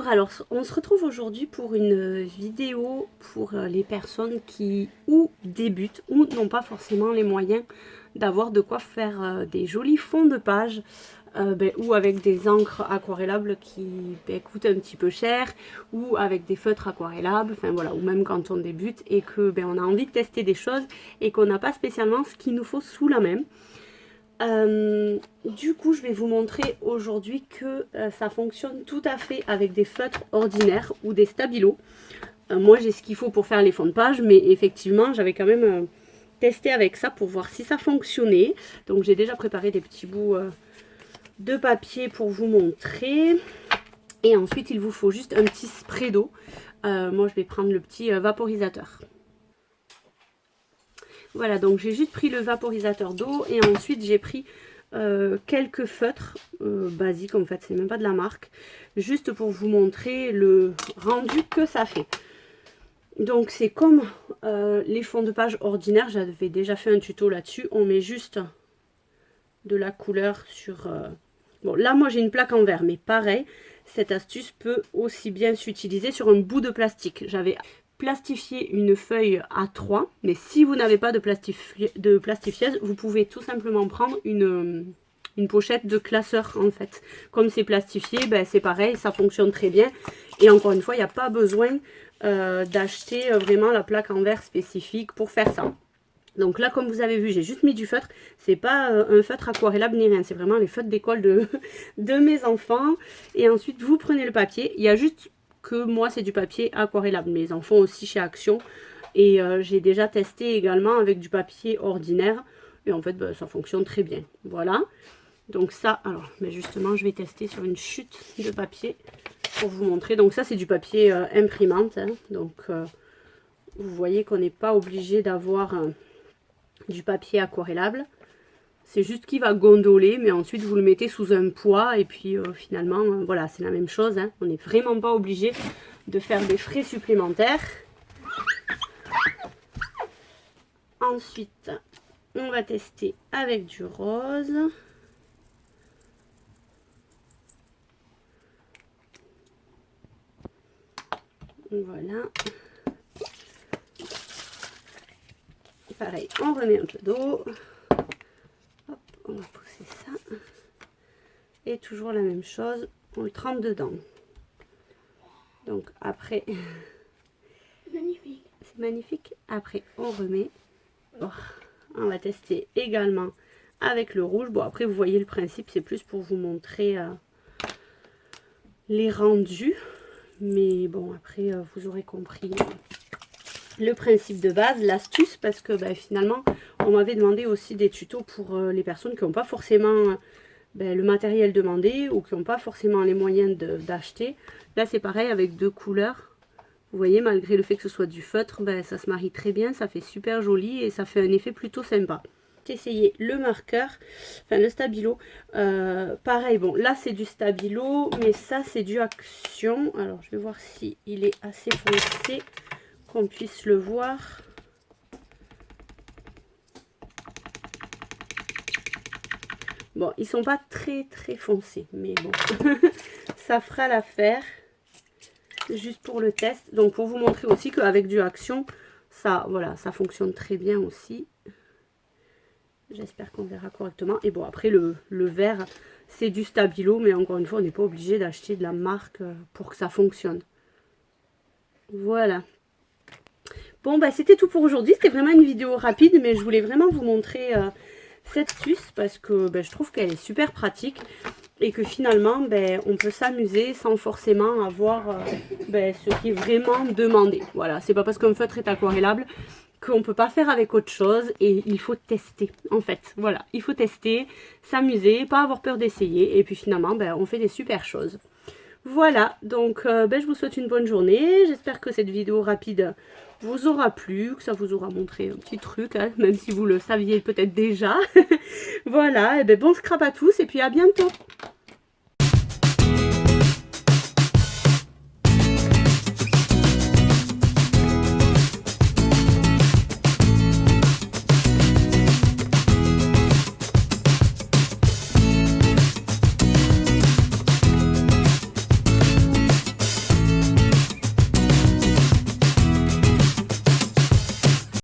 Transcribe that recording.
Alors on se retrouve aujourd'hui pour une vidéo pour les personnes qui ou débutent ou n'ont pas forcément les moyens d'avoir de quoi faire des jolis fonds de page ou avec des encres aquarellables qui coûtent un petit peu cher, ou avec des feutres aquarellables, enfin voilà, ou même quand on débute et que on a envie de tester des choses et qu'on n'a pas spécialement ce qu'il nous faut sous la main. Du coup je vais vous montrer aujourd'hui que ça fonctionne tout à fait avec des feutres ordinaires ou des stabilos. Moi j'ai ce qu'il faut pour faire les fonds de page, mais effectivement j'avais quand même testé avec ça pour voir si ça fonctionnait. Donc j'ai déjà préparé des petits bouts de papier pour vous montrer, et ensuite il vous faut juste un petit spray d'eau. Moi je vais prendre le petit vaporisateur. Voilà, donc j'ai juste pris le vaporisateur d'eau et ensuite j'ai pris quelques feutres basiques, en fait c'est même pas de la marque, juste pour vous montrer le rendu que ça fait. Donc c'est comme les fonds de page ordinaires, j'avais déjà fait un tuto là-dessus. On met juste de la couleur sur... Bon là moi j'ai une plaque en verre, mais pareil, cette astuce peut aussi bien s'utiliser sur un bout de plastique. J'avais plastifier une feuille A3, mais si vous n'avez pas de plastifieuse, vous pouvez tout simplement prendre une pochette de classeur en fait. Comme c'est plastifié, c'est pareil, ça fonctionne très bien. Et encore une fois, il n'y a pas besoin d'acheter vraiment la plaque en verre spécifique pour faire ça. Donc là, comme vous avez vu, j'ai juste mis du feutre. C'est pas un feutre aquarellable ni rien, c'est vraiment les feutres d'école de mes enfants. Et ensuite, vous prenez le papier. Il y a juste que moi c'est du papier aquarellable, mes enfants aussi chez Action, et j'ai déjà testé également avec du papier ordinaire et en fait ça fonctionne très bien. Voilà, donc ça, alors mais justement je vais tester sur une chute de papier pour vous montrer. Donc ça c'est du papier imprimante, hein. Donc vous voyez qu'on n'est pas obligé d'avoir du papier aquarellable. C'est juste qu'il va gondoler, mais ensuite vous le mettez sous un poids et puis finalement, voilà, c'est la même chose, hein. On n'est vraiment pas obligé de faire des frais supplémentaires. Ensuite, on va tester avec du rose. Voilà. Pareil, on remet un peu d'eau. On va pousser ça. Et toujours la même chose, on le trempe dedans. Donc après, magnifique. C'est magnifique. Après, on remet. Oh, on va tester également avec le rouge. Bon, après, vous voyez le principe, c'est plus pour vous montrer les rendus. Mais bon, après, vous aurez compris le principe de base, l'astuce, parce que finalement, on m'avait demandé aussi des tutos pour les personnes qui n'ont pas forcément le matériel demandé ou qui n'ont pas forcément les moyens d'acheter. Là, c'est pareil avec deux couleurs. Vous voyez, malgré le fait que ce soit du feutre, ça se marie très bien, ça fait super joli et ça fait un effet plutôt sympa. Essayez le marqueur, enfin le stabilo. Pareil, bon, là c'est du stabilo, mais ça c'est du Action. Alors, je vais voir si il est assez foncé qu'on puisse le voir. Bon, ils sont pas très foncés, mais bon, ça fera l'affaire. Juste pour le test, donc pour vous montrer aussi qu'avec du Action, ça, voilà, ça fonctionne très bien aussi. J'espère qu'on verra correctement. Et bon, après le vert, c'est du stabilo, mais encore une fois, on n'est pas obligé d'acheter de la marque pour que ça fonctionne. Voilà. Bon, c'était tout pour aujourd'hui. C'était vraiment une vidéo rapide, mais je voulais vraiment vous montrer cette astuce parce que je trouve qu'elle est super pratique et que finalement, on peut s'amuser sans forcément avoir ce qui est vraiment demandé. Voilà, c'est pas parce qu'un feutre est aquarellable qu'on peut pas faire avec autre chose, et il faut tester en fait. Voilà, il faut tester, s'amuser, pas avoir peur d'essayer, et puis finalement, on fait des super choses. Voilà, donc je vous souhaite une bonne journée. J'espère que cette vidéo rapide vous aura plu, que ça vous aura montré un petit truc, hein, même si vous le saviez peut-être déjà. Voilà, et bon scrap à tous, et puis à bientôt.